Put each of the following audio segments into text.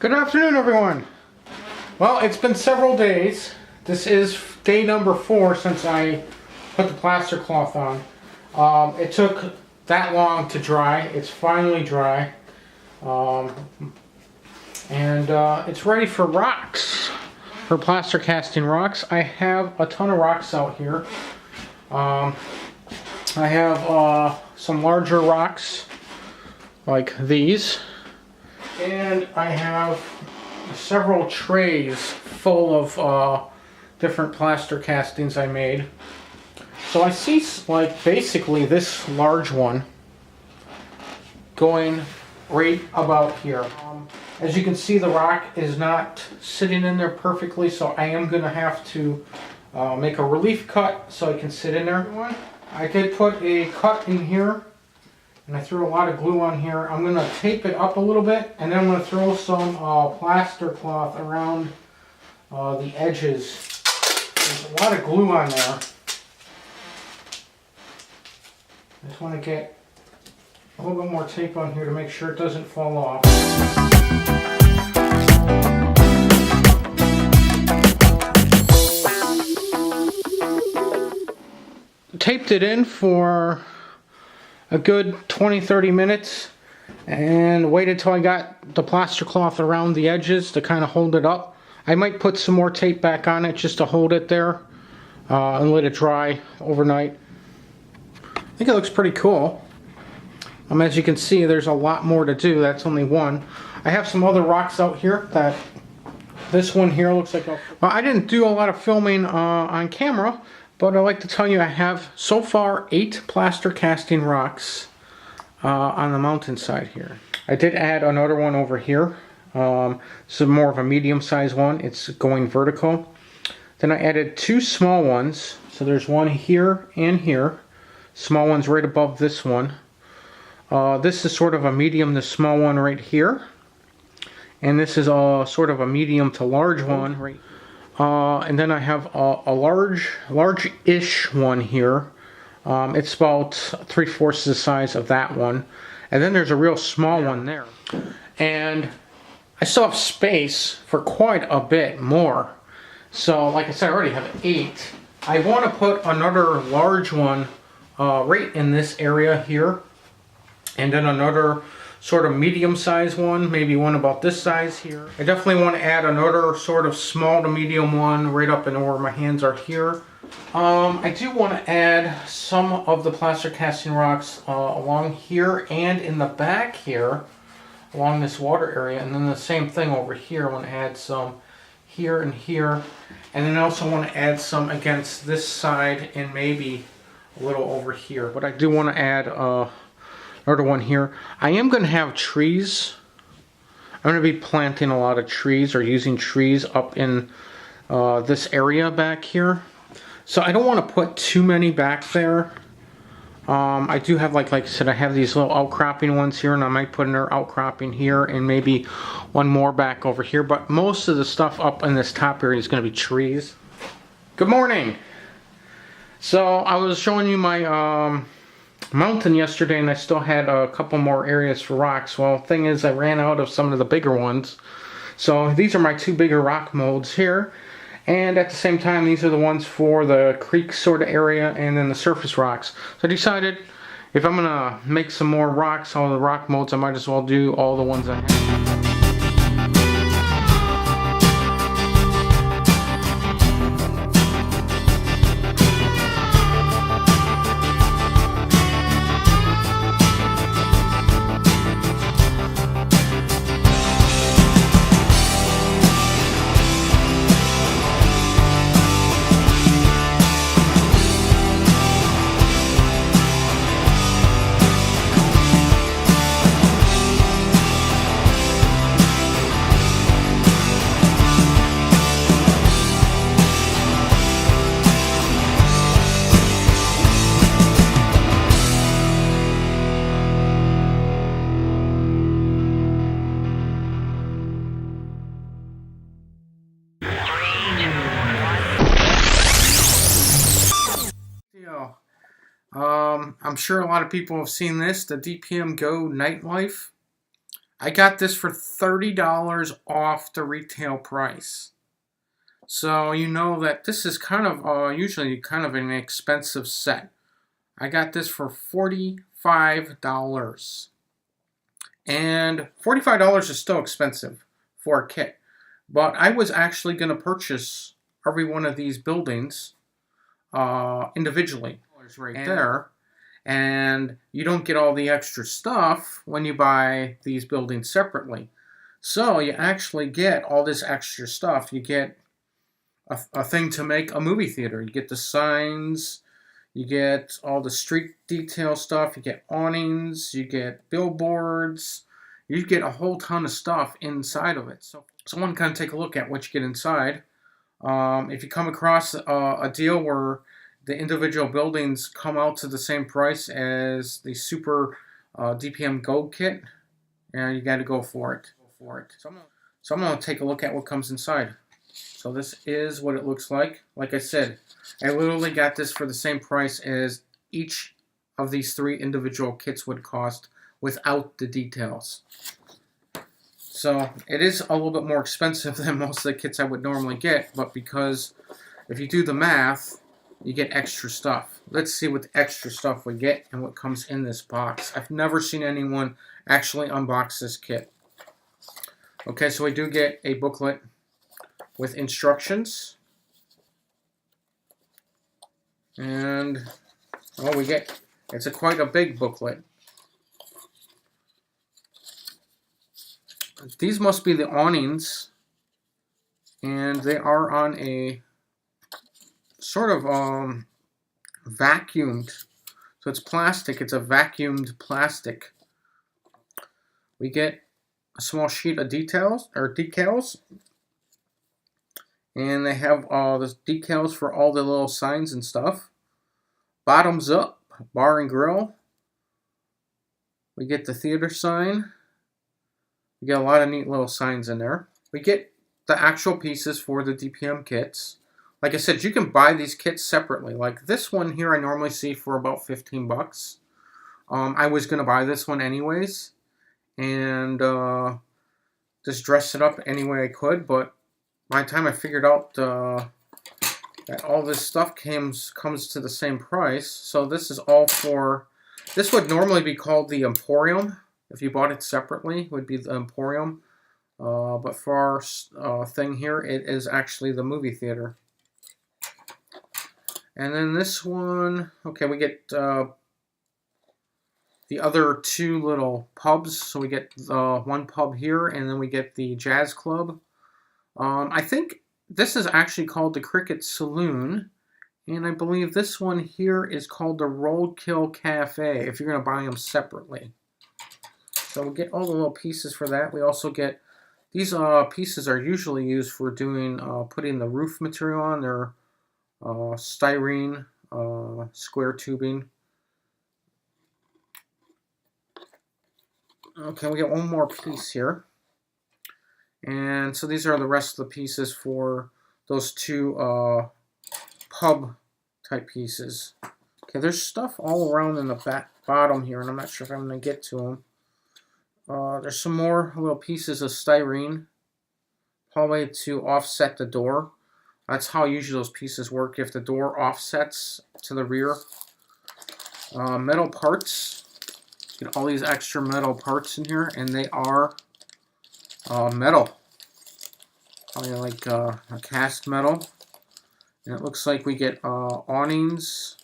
Good afternoon, everyone. Well, it's been several days. This is day number 4 since I put the plaster cloth on. It took that long to dry. It's finally dry. It's ready for rocks, for plaster casting rocks. I have a ton of rocks out here. I have some larger rocks like these. And I have several trays full of different plaster castings I made. So I see like basically this large one going right about here. As you can see, the rock is not sitting in there perfectly, so I am going to have to make a relief cut so it can sit in there. I did put a cut in here. And I threw a lot of glue on here. I'm going to tape it up a little bit, and then I'm going to throw some plaster cloth around the edges. There's a lot of glue on there. I just want to get a little bit more tape on here to make sure it doesn't fall off. Taped it in for a good 20-30 minutes and waited till I got the plaster cloth around the edges to kind of hold it up. I might put some more tape back on it just to hold it there and let it dry overnight. I think it looks pretty cool. As you can see, there's a lot more to do. That's only one. I have some other rocks out here that this one here looks like well, I didn't do a lot of filming on camera, but I'd like to tell you I have so far 8 plaster casting rocks on the mountainside here. I did add another one over here. This is more of a medium-sized one. It's going vertical. Then I added 2 small ones. So there's one here and here. Small one's right above this one. This is sort of a medium to small one right here. And this is sort of a medium to large one right here. And then I have a large-ish one here. It's about 3/4 the size of that one. And then there's a real small one there. And I still have space for quite a bit more. So, like I said, I already have 8. I want to put another large one right in this area here. And then another sort of medium-sized one, maybe one about this size here. I definitely want to add another sort of small to medium one right up in where my hands are here. I do want to add some of the plaster casting rocks along here and in the back here, along this water area, and then the same thing over here. I want to add some here and here, and then I also want to add some against this side and maybe a little over here. But I do want to add another one here. I am going to have trees. I'm going to be planting a lot of trees or using trees up in this area back here. So I don't want to put too many back there. I do have, like I said, I have these little outcropping ones here, and I might put another outcropping here and maybe one more back over here. But most of the stuff up in this top area is going to be trees. Good morning. So I was showing you my mountain yesterday, and I still had a couple more areas for rocks. Well, the thing is, I ran out of some of the bigger ones. So these are my 2 bigger rock molds here. And at the same time, these are the ones for the creek sort of area and then the surface rocks. So I decided if I'm going to make some more rocks, all the rock molds, I might as well do all the ones I have. I'm sure a lot of people have seen this, the DPM Gold Night Life. I got this for $30 off the retail price. So you know that this is kind of usually kind of an expensive set. I got this for $45. And $45 is still expensive for a kit. But I was actually going to purchase every one of these buildings individually. Right there. And you don't get all the extra stuff when you buy these buildings separately. So you actually get all this extra stuff. You get a thing to make a movie theater. You get the signs, you get all the street detail stuff, you get awnings, you get billboards, you get a whole ton of stuff inside of it. So I want to kind of take a look at what you get inside. If you come across a deal where the individual buildings come out to the same price as the super DPM Gold kit, and you got to go for it. So I'm going to take a look at what comes inside. So this is what it looks like. Like I said, I literally got this for the same price as each of these 3 individual kits would cost without the details. So it is a little bit more expensive than most of the kits I would normally get, but because if you do the math, you get extra stuff. Let's see what extra stuff we get and what comes in this box. I've never seen anyone actually unbox this kit. Okay, so we do get a booklet with instructions. And what we get, it's quite a big booklet. These must be the awnings, and they are on a sort of vacuumed. So it's plastic. It's a vacuumed plastic. We get a small sheet of decals, and they have the decals for all the little signs and stuff. Bottoms up, bar and grill. We get the theater sign. We get a lot of neat little signs in there. We get the actual pieces for the DPM kits. Like I said, you can buy these kits separately. Like this one here I normally see for about 15 bucks. I was going to buy this one anyways. And just dress it up any way I could. But by the time I figured out that all this stuff comes to the same price. So this is all for... This would normally be called the Emporium. If you bought it separately, it would be the Emporium. But for our thing here, it is actually the movie theater. And then this one, okay, we get the other 2 little pubs. So we get one pub here, and then we get the Jazz Club. I think this is actually called the Cricket Saloon. And I believe this one here is called the Roadkill Cafe, if you're going to buy them separately. So we'll get all the little pieces for that. We also get, these pieces are usually used for doing, putting the roof material on. They're styrene, square tubing. Okay, we get one more piece here. And so these are the rest of the pieces for those 2 pub type pieces. Okay, there's stuff all around in the bottom here, and I'm not sure if I'm going to get to them. There's some more little pieces of styrene, probably to offset the door. That's how usually those pieces work, if the door offsets to the rear. Metal parts. Get all these extra metal parts in here, and they are metal. Probably like a cast metal. And it looks like we get awnings.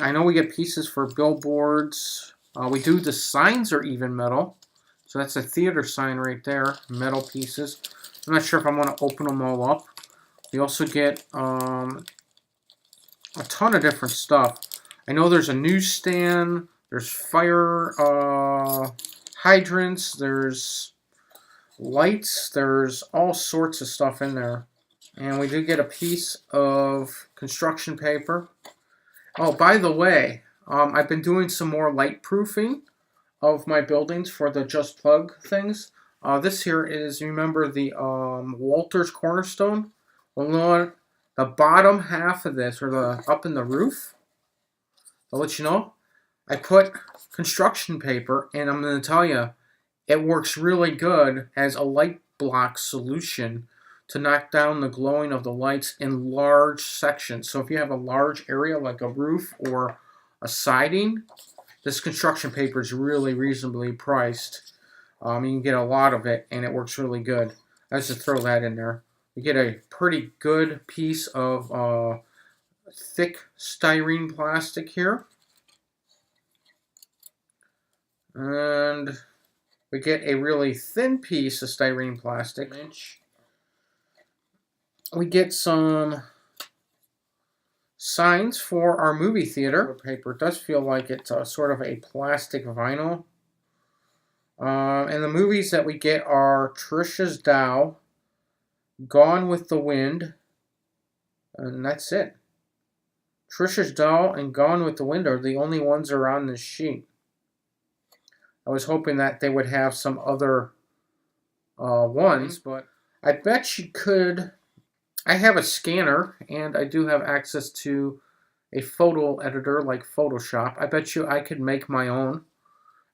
I know we get pieces for billboards. We do, the signs are even metal. So that's a theater sign right there. Metal pieces. I'm not sure if I want to open them all up. We also get a ton of different stuff. I know there's a newsstand. There's fire hydrants. There's lights. There's all sorts of stuff in there. And we do get a piece of construction paper. Oh, by the way, I've been doing some more light proofing of my buildings for the Just Plug things. This here is, remember the Walters Cornerstone? Well, no, the bottom half of this, or the up in the roof, I'll let you know, I put construction paper, and I'm going to tell you, it works really good as a light block solution to knock down the glowing of the lights in large sections. So if you have a large area like a roof or a siding, this construction paper is really reasonably priced. You can get a lot of it, and it works really good. Let's just throw that in there. You get a pretty good piece of thick styrene plastic here. And we get a really thin piece of styrene plastic. We get some signs for our movie theater paper. It does feel like it's sort of a plastic vinyl. And the movies that we get are Trisha's Doll, Gone with the Wind, and that's it. Trisha's Doll and Gone with the Wind are the only ones that are on this sheet. I was hoping that they would have some other ones, but I bet you could. I have a scanner, and I do have access to a photo editor like Photoshop. I bet you I could make my own.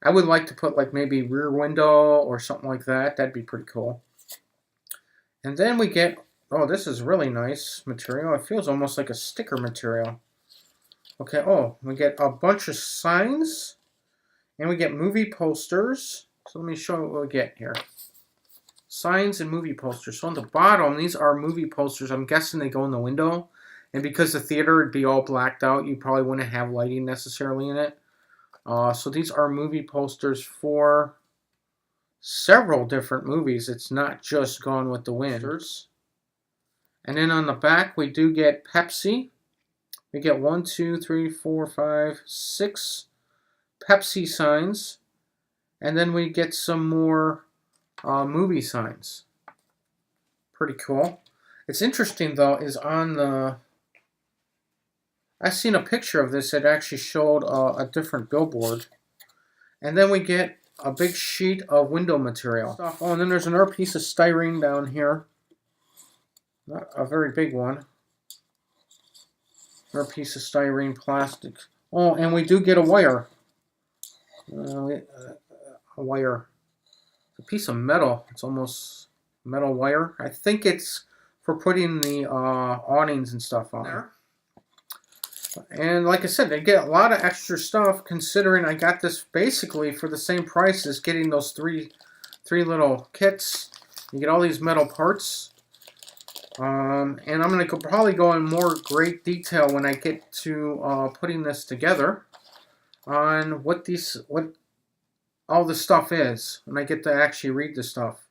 I would like to put like maybe Rear Window or something like that. That'd be pretty cool. And then we get, oh, this is really nice material. It feels almost like a sticker material. Okay, oh, we get a bunch of signs, and we get movie posters. So let me show you what we get here. Signs and movie posters. So on the bottom, these are movie posters. I'm guessing they go in the window. And because the theater would be all blacked out, you probably wouldn't have lighting necessarily in it. So these are movie posters for several different movies. It's not just Gone with the Wind. And then on the back, we do get Pepsi. We get 1, 2, 3, 4, 5, 6 Pepsi signs. And then we get some more movie signs. Pretty cool. It's interesting though, is on the... I seen a picture of this that actually showed a different billboard. And then we get a big sheet of window material. Oh, and then there's another piece of styrene down here. Not a very big one. Another piece of styrene plastic. Oh, and we do get a wire. A wire. A piece of metal. It's almost metal wire. I think it's for putting the awnings and stuff on there. And like I said, they get a lot of extra stuff considering I got this basically for the same price as getting those three little kits. You get all these metal parts. And I'm going to probably go in more great detail when I get to putting this together on what all this stuff is when I get to actually read the stuff.